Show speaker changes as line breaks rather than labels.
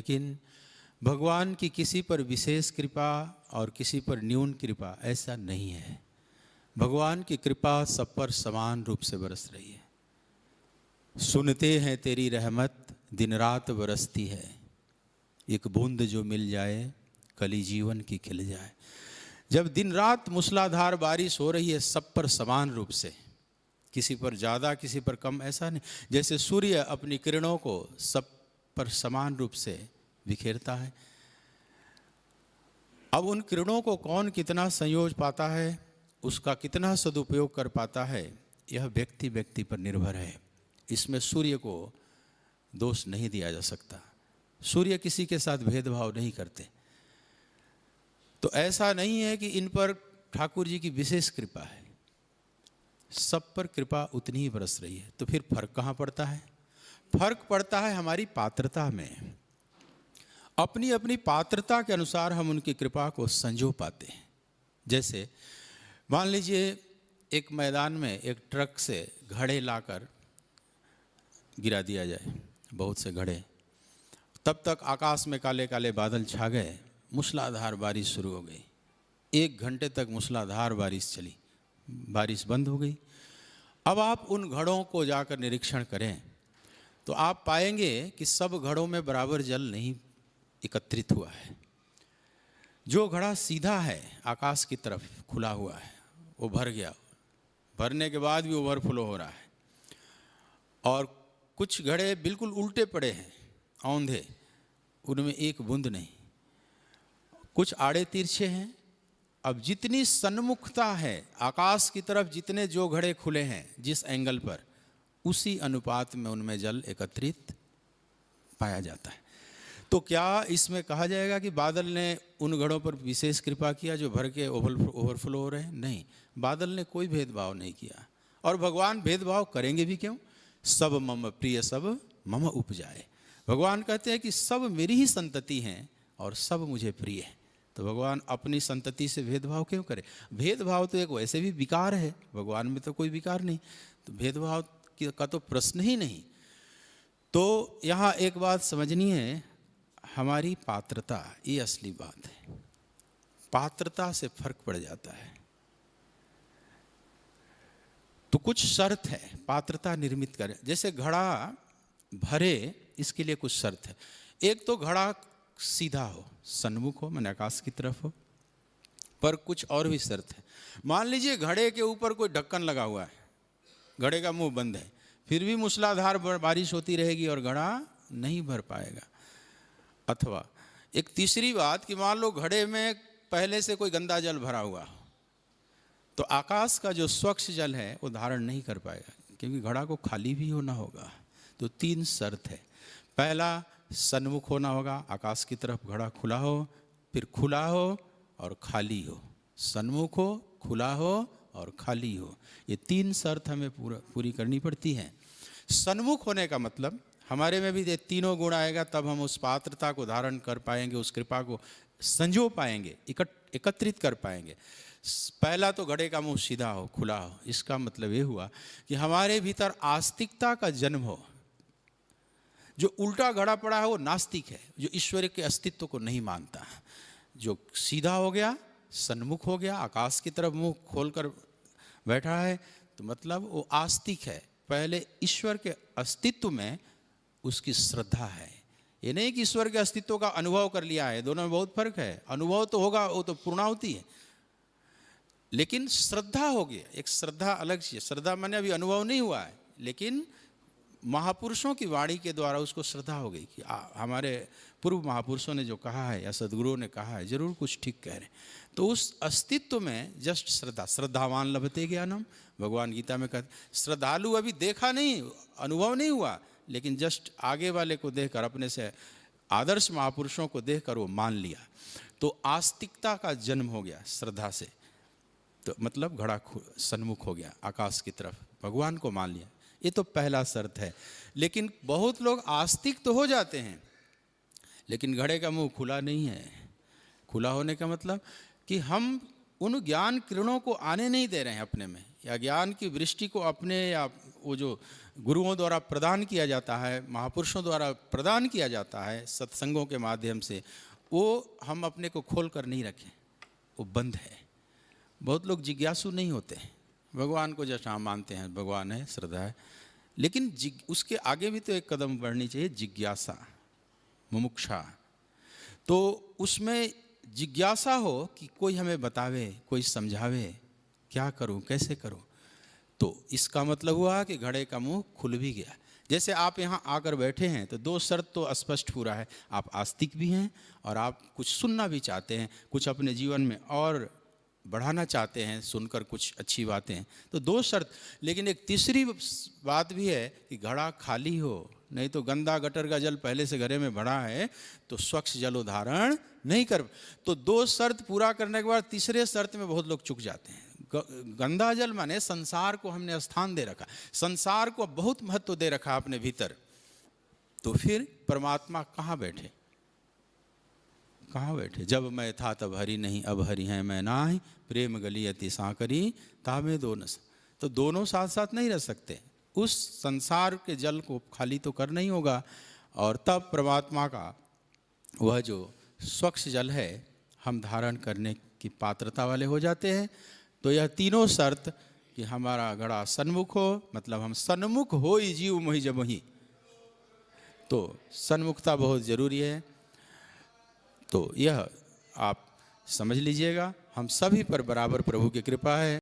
लेकिन भगवान की किसी पर विशेष कृपा और किसी पर न्यून कृपा ऐसा नहीं है। भगवान की कृपा सब पर समान रूप से बरस रही है। सुनते हैं तेरी रहमत दिन रात बरसती है, एक बूंद जो मिल जाए कली जीवन की खिल जाए। जब दिन रात मूसलाधार बारिश हो रही है सब पर समान रूप से, किसी पर ज़्यादा किसी पर कम ऐसा नहीं। जैसे सूर्य अपनी किरणों को सब पर समान रूप से बिखेरता है। अब उन किरणों को कौन कितना संयोज पाता है, उसका कितना सदुपयोग कर पाता है, यह व्यक्ति व्यक्ति पर निर्भर है। इसमें सूर्य को दोष नहीं दिया जा सकता। सूर्य किसी के साथ भेदभाव नहीं करते। तो ऐसा नहीं है कि इन पर ठाकुर जी की विशेष कृपा है, सब पर कृपा उतनी ही बरस रही है। तो फिर फर्क कहाँ पड़ता है? फर्क पड़ता है हमारी पात्रता में। अपनी अपनी पात्रता के अनुसार हम उनकी कृपा को संजो पाते हैं। जैसे मान लीजिए एक मैदान में एक ट्रक से घड़े लाकर गिरा दिया जाए, बहुत से घड़े, तब तक आकाश में काले काले बादल छा गए, मूसलाधार बारिश शुरू हो गई। 1 घंटे तक मूसलाधार बारिश चली, बारिश बंद हो गई। अब आप उन घड़ों को जाकर निरीक्षण करें तो आप पाएंगे कि सब घड़ों में बराबर जल नहीं एकत्रित हुआ है। जो घड़ा सीधा है आकाश की तरफ खुला हुआ है वो भर गया, भरने के बाद भी ओवरफ्लो हो रहा है। और कुछ घड़े बिल्कुल उल्टे पड़े हैं, औंधे, उनमें एक बूंद नहीं। कुछ आड़े तिरछे हैं। अब जितनी सन्मुखता है आकाश की तरफ, जितने जो घड़े खुले हैं जिस एंगल पर, उसी अनुपात में उनमें जल एकत्रित पाया जाता है। तो क्या इसमें कहा जाएगा कि बादल ने उन घड़ों पर विशेष कृपा किया जो भर के ओवरफ्लो हो रहे हैं? नहीं, बादल ने कोई भेदभाव नहीं किया। और भगवान भेदभाव करेंगे भी क्यों? सब मम प्रिय सब मम उपजाए। भगवान कहते हैं कि सब मेरी ही संतति हैं और सब मुझे प्रिय है। तो भगवान अपनी संतति से भेदभाव क्यों करे? भेदभाव तो एक वैसे भी विकार है, भगवान में तो कोई विकार नहीं, तो भेदभाव का तो प्रश्न ही नहीं। तो यहाँ एक बात समझनी है, हमारी पात्रता, ये असली बात है। पात्रता से फर्क पड़ जाता है। तो कुछ शर्त है पात्रता निर्मित करे। जैसे घड़ा भरे, इसके लिए कुछ शर्त है। एक तो घड़ा सीधा हो, सन्मुख हो, माने आकाश की तरफ हो। पर कुछ और भी शर्त है। मान लीजिए घड़े के ऊपर कोई ढक्कन लगा हुआ है, घड़े का मुंह बंद है, फिर भी मूसलाधार बारिश होती रहेगी और घड़ा नहीं भर पाएगा। अथवा एक तीसरी बात कि मान लो घड़े में पहले से कोई गंदा जल भरा हुआ हो, तो आकाश का जो स्वच्छ जल है वो धारण नहीं कर पाएगा, क्योंकि घड़ा को खाली भी होना होगा। तो 3 शर्त है। पहला, सन्मुख होना होगा, आकाश की तरफ घड़ा खुला हो, फिर खुला हो और खाली हो। सन्मुख हो, खुला हो और खाली हो। ये 3 शर्त हमें पूरी करनी पड़ती हैं। सन्मुख होने का मतलब हमारे में भी ये तीनों गुण आएगा, तब हम उस पात्रता को धारण कर पाएंगे, उस कृपा को संजो पाएंगे, एकत्रित कर पाएंगे। पहला तो घड़े का मुंह सीधा हो, खुला हो। इसका मतलब ये हुआ कि हमारे भीतर आस्तिकता का जन्म हो। जो उल्टा घड़ा पड़ा है वो नास्तिक है, जो ईश्वर के अस्तित्व को नहीं मानता। जो सीधा हो गया, सन्मुख हो गया, आकाश की तरफ मुंह खोलकर बैठा है, तो मतलब वो आस्तिक है। पहले ईश्वर के अस्तित्व में उसकी श्रद्धा है। ये नहीं कि ईश्वर के अस्तित्व का अनुभव कर लिया है, दोनों में बहुत फर्क है। अनुभव तो होगा, वो तो पूर्णाहुति है, लेकिन श्रद्धा हो गया। एक श्रद्धा अलग चीज। श्रद्धा माने अभी अनुभव नहीं हुआ है, लेकिन महापुरुषों की वाणी के द्वारा उसको श्रद्धा हो गई कि हमारे पूर्व महापुरुषों ने जो कहा है या सदगुरुओं ने कहा है, जरूर कुछ ठीक कह रहे हैं। तो उस अस्तित्व में जस्ट श्रद्धा, श्रद्धावान लभते ज्ञानम, भगवान गीता में कहते। श्रद्धालु अभी देखा नहीं, अनुभव नहीं हुआ, लेकिन जस्ट आगे वाले को देखकर, अपने से आदर्श महापुरुषों को देखकर वो मान लिया। तो आस्तिकता का जन्म हो गया श्रद्धा से। तो मतलब घड़ा सन्मुख हो गया, आकाश की तरफ भगवान को मान लिया। ये तो पहला शर्त है। लेकिन बहुत लोग आस्तिक तो हो जाते हैं, लेकिन घड़े का मुंह खुला नहीं है। खुला होने का मतलब कि हम उन ज्ञान किरणों को आने नहीं दे रहे हैं अपने में, या ज्ञान की वृष्टि को अपने या वो जो गुरुओं द्वारा प्रदान किया जाता है, महापुरुषों द्वारा प्रदान किया जाता है सत्संगों के माध्यम से, वो हम अपने को खोल कर नहीं रखें, वो बंद है। बहुत लोग जिज्ञासु नहीं होते हैं, भगवान को जैसा हम मानते हैं भगवान है, श्रद्धा है, लेकिन उसके आगे भी तो एक कदम बढ़नी चाहिए, जिज्ञासा, मुमुक्षा। तो उसमें जिज्ञासा हो कि कोई हमें बतावे, कोई समझावे, क्या करूं, कैसे करूं। तो इसका मतलब हुआ कि घड़े का मुंह खुल भी गया। जैसे आप यहाँ आकर बैठे हैं तो दो शर्त तो स्पष्ट पूरा है, आप आस्तिक भी हैं और आप कुछ सुनना भी चाहते हैं, कुछ अपने जीवन में और बढ़ाना चाहते हैं, सुनकर कुछ अच्छी बातें, तो दो शर्त। लेकिन एक तीसरी बात भी है कि घड़ा खाली हो, नहीं तो गंदा गटर का जल पहले से घड़े में भरा है तो स्वच्छ जल धारण नहीं कर। तो दो शर्त पूरा करने के बाद तीसरे शर्त में बहुत लोग चूक जाते हैं। गंदा जल माने संसार को हमने स्थान दे रखा, संसार को बहुत महत्व दे रखा अपने भीतर, तो फिर परमात्मा कहाँ बैठे, कहाँ बैठे। जब मैं था तब हरि नहीं, अब हरि हैं मैं नाही, प्रेम गली अति सांकरी तामे दो नस। तो दोनों साथ साथ नहीं रह सकते, उस संसार के जल को खाली तो करना ही होगा, और तब परमात्मा का वह जो स्वच्छ जल है हम धारण करने की पात्रता वाले हो जाते हैं। तो यह तीनों शर्त कि हमारा घड़ा सन्मुख हो, मतलब हम सन्मुख हो ही जीव मोहि जब ही, तो सन्मुखता बहुत जरूरी है। तो यह आप समझ लीजिएगा, हम सभी पर बराबर प्रभु की कृपा है।